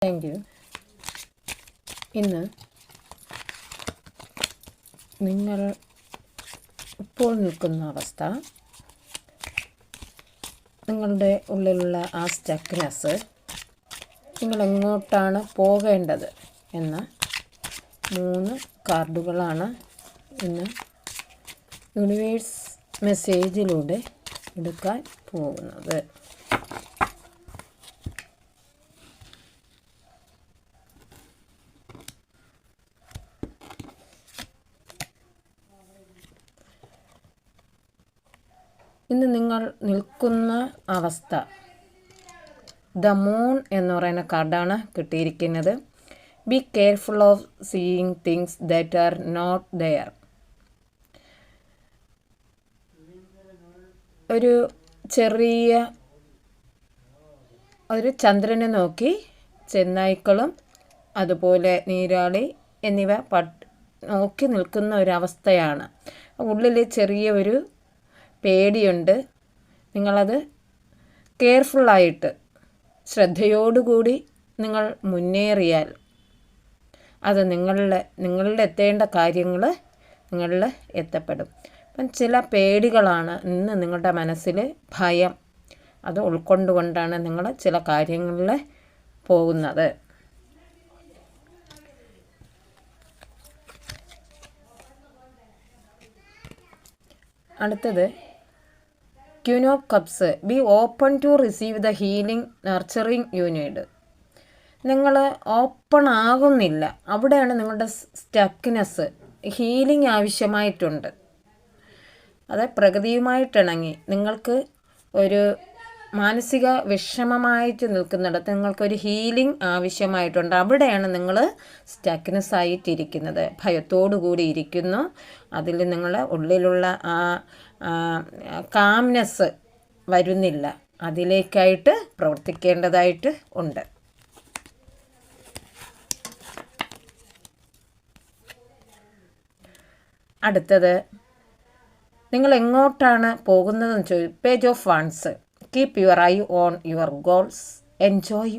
Thank you. ഇന്ന് നിങ്ങൾ ഇപ്പോൾ നിൽക്കുന്ന അവസ്ഥ, നിങ്ങളുടെ ഉള്ളിലുള്ള ആ സ്റ്റക്നെസ്, നിങ്ങളെങ്ങോട്ടാണ് പോകേണ്ടത് എന്ന 3 കാർഡുകളാണ് ഇന്ന് യൂണിവേഴ്സ് മെസ്സേജിലൂടെ എടുക്കാൻ പോകുന്നത്. ഇന്ന് നിങ്ങൾ നിൽക്കുന്ന അവസ്ഥ, ദ മൂൺ എന്ന് പറയുന്ന കാർഡാണ് കിട്ടിയിരിക്കുന്നത്. Be careful of seeing things that are not there. ഒരു ചന്ദ്രനെ നോക്കി ചെന്നായ്ക്കളും അതുപോലെ നീരാളി എന്നിവ നോക്കി നിൽക്കുന്ന ഒരവസ്ഥയാണ്. ഉള്ളിൽ ചെറിയ ഒരു പേടിയുണ്ട്. നിങ്ങളത് കെയർഫുള്ളായിട്ട് ശ്രദ്ധയോടുകൂടി നിങ്ങൾ മുന്നേറിയാൽ അത് നിങ്ങളിൽ എത്തേണ്ട കാര്യങ്ങൾ നിങ്ങളിൽ എത്തപ്പെടും. അപ്പം ചില പേടികളാണ് ഇന്ന് നിങ്ങളുടെ മനസ്സിൽ, ഭയം, അത് ഉൾക്കൊണ്ടുകൊണ്ടാണ് നിങ്ങൾ ചില കാര്യങ്ങളിൽ പോകുന്നത്. അടുത്തത് queen of cups. Be open to receive the healing nurturing you need. നിങ്ങൾ ഓപ്പൺ ആകുന്നില്ല, അവിടെയാണ് നിങ്ങളുടെ സ്റ്റക്നെസ്. ഹീലിംഗ് ആവശ്യമായിട്ടുണ്ട്. അത് പ്രകൃതിയുമായിട്ടിണങ്ങി നിങ്ങൾക്ക് ഒരു മാനസിക വിഷമമായിട്ട് നിൽക്കുന്നിടത്ത് നിങ്ങൾക്കൊരു ഹീലിംഗ് ആവശ്യമായിട്ടുണ്ട്. അവിടെയാണ് നിങ്ങൾ സ്റ്റക്നെസ് ആയിട്ടിരിക്കുന്നത്, ഭയത്തോടു കൂടി ഇരിക്കുന്നു. അതിൽ നിങ്ങളുടെ ഉള്ളിലുള്ള ആ കാംനെസ് വരുന്നില്ല. അതിലേക്കായിട്ട് പ്രവർത്തിക്കേണ്ടതായിട്ട് ഉണ്ട്. അടുത്തത്, നിങ്ങൾ എങ്ങോട്ടാണ് പോകുന്നതെന്ന് ചോദിച്ചു. Page of wands. Keep your eye on your goals, enjoy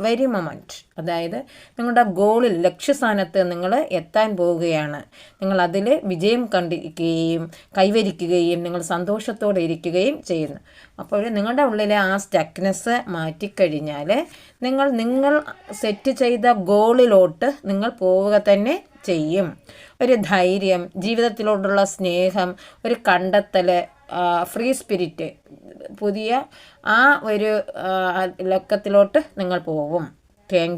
very moment. അതായത് നിങ്ങളുടെ ഗോളിൽ, ലക്ഷ്യസ്ഥാനത്ത് നിങ്ങൾ എത്താൻ പോവുകയാണ്. നിങ്ങൾ അതിൽ വിജയം കൈവരിക്കുകയും നിങ്ങൾ സന്തോഷത്തോടെ ഇരിക്കുകയും ചെയ്യുന്നു. അപ്പോൾ നിങ്ങളുടെ ഉള്ളിലെ ആ സ്റ്റക്നെസ് മാറ്റിക്കഴിഞ്ഞാൽ നിങ്ങൾ സെറ്റ് ചെയ്ത ഗോളിലോട്ട് നിങ്ങൾ പോവുക തന്നെ ചെയ്യും. ഒരു ധൈര്യം, ജീവിതത്തിലോട്ടുള്ള സ്നേഹം, ഒരു കണ്ടെത്തൽ, ഫ്രീ സ്പിരിറ്റ്, പുതിയ ആ ഒരു ലക്കത്തിലോട്ട് നിങ്ങൾ പോകും. താങ്ക്